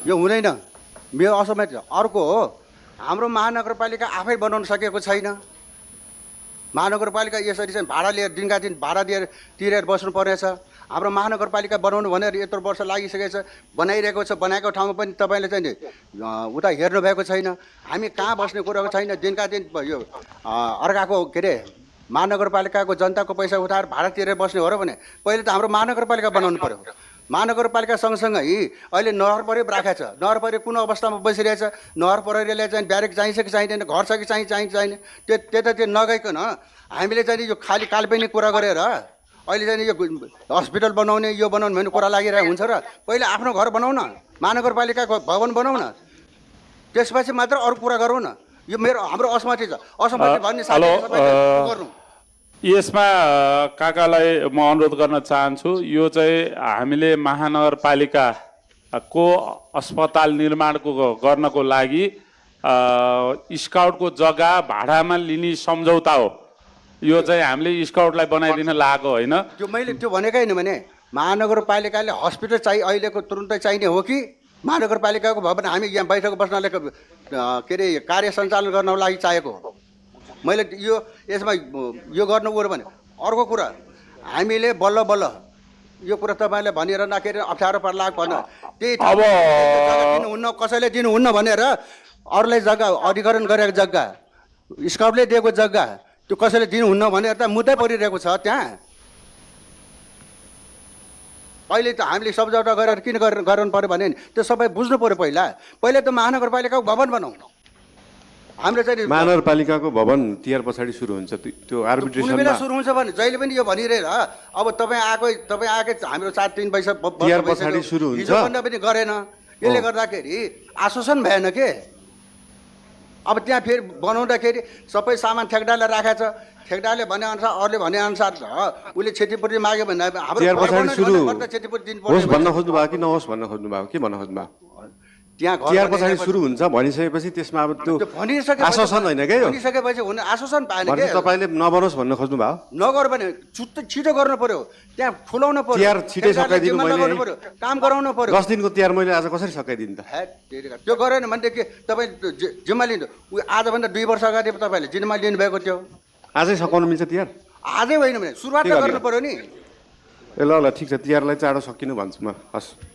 यो हुँदैन, मेरो असहमत छ। अर्को हो, हाम्रो महानगरपालिका आफै बनाउन सकेको छैन। महानगरपालिका यसरी चाहिँ भाडा लिएर दिनका दिन भाडा दिएर तिरेर बस्नु पर्नेछ। हाम्रो महानगरपालिका बनाउनु भनेर यत्रो वर्ष लागिसकेको छ, बनाइरहेको छ। बनाएको ठाउँमा पनि तपाईँले चाहिँ उता हेर्नु भएको छैन। हामी कहाँ बस्ने कुराको छैन। दिनका दिन यो अर्काको के अरे महानगरपालिकाको जनताको पैसा उठाएर भाडा तिरेर बस्ने हो र भने पहिले त हाम्रो महानगरपालिका बनाउनु पर्यो। महानगरपालिका सँगसँगै अहिले नहर प्रहरी राखेको छ। नहर प्रहरी कुन अवस्थामा बसिरहेछ? नहर प्रहरीले चाहिँ ब्यारेक चाहिन्छ कि चाहिँदैन, घर छ कि चाहिँदैन, त्यतातिर नगइकन हामीले चाहिँ यो खालि काल्पनिक कुरा गरेर अहिले चाहिँ यो हस्पिटल बनाउने यो बनाउने भन्ने कुरा लागिरहेको हुन्छ। र पहिले आफ्नो घर बनाऊ न, महानगरपालिकाको भवन बनाऊ न, त्यसपछि मात्र अरू कुरा गरौँ न। यो मेरो हाम्रो असहमति छ। असहमति भन्ने गर्नु। यसमा काकालाई म अनुरोध गर्न चाहन्छु, यो चाहिँ हामीले महानगरपालिकाको अस्पताल निर्माणको गर्नको लागि स्काउटको जग्गा भाडामा लिने सम्झौता हो। यो चाहिँ हामीले स्काउटलाई बनाइदिन लागेको होइन। त्यो मैले त्यो भनेकै होइन भने महानगरपालिकाले हस्पिटल अहिलेको तुरुन्तै चाहिने हो कि महानगरपालिकाको भवन हामी यहाँ बैठक बस्नलाई के अरे कार्य सञ्चालन गर्नको लागि चाहिएको हो। मैले यो यसमा यो गर्नु गयो भने अर्को कुरा हामीले बल्ल बल्ल यो कुरा तपाईँले भनेर नखेर अप्ठ्यारो पर्ला भन्न त्यही अब दिनुहुन्न, कसैले दिनुहुन्न भनेर अरूलाई जग्गा अधिग्रहण गरेको जग्गा स्काउटले दिएको जग्गा त्यो कसैले दिनुहुन्न भनेर त मुद्दै परिरहेको छ त्यहाँ। अहिले त हामीले सम्झौता गरेर किन गर्नु पर्यो भने त्यो सबै बुझ्नु पर्यो। पहिला त महानगरपालिकाको भवन बनाउँ। हाम्रो चाहिँ महानगरपालिकाको भवन तिहार पछाडि सुरु हुन्छ। त्यो आर्बिट्रेसनमा सुरु हुन्छ भने जहिले पनि यो भनिरहेर अब तपाईँ आएकै हाम्रो 4-3 वर्ष तिहार पछाडि सुरु हुन्छ। हिजोभन्दा पनि गरेन। यसले गर्दाखेरि आश्वासन भएन के। अब त्यहाँ फेरि बनाउँदाखेरि सबै सामान ठेकदारले राखेको छ। ठेकदारले भनेअनुसार अरूले भनेअनुसार उसले क्षतिपूर्ति माग्यो भने क्षतिपूर्ति होस् भन्न खोज्नु भयो कि नहोस् भन्न खोज्नु भयो, के भन्न खोज्नु भयो? तिहार पछाडि सुरु हुन्छ भनिसकेपछि त्यसमा अब त्यो आश्वासन होइन क्या, यो भनिसकेपछि हुने आश्वासन पाएन के। तपाईँले नबनोस् भन्न खोज्नु भयो? नगर भने छिटो गर्नु पर्यो, त्यहाँ खुलाउनु पर्यो, तिहार छिटै सकाइदिनु मैले, काम गराउनु पर्यो। 10 दिनको तिहार मैले आज कसरी सकाइदिनु त? त्यो गरेन भनेदेखि तपाईँ जिम्मा लिनु। आजभन्दा 2 वर्ष अगाडि तपाईँले जिम्मा लिनुभएको थियो। आजै सकाउनु मिल्छ तिहार? आजै होइन भने सुरुवात गर्नु पर्यो नि। ल ल ठिक छ, तिहारलाई चाँडो सकिनु भन्छु म। हस्।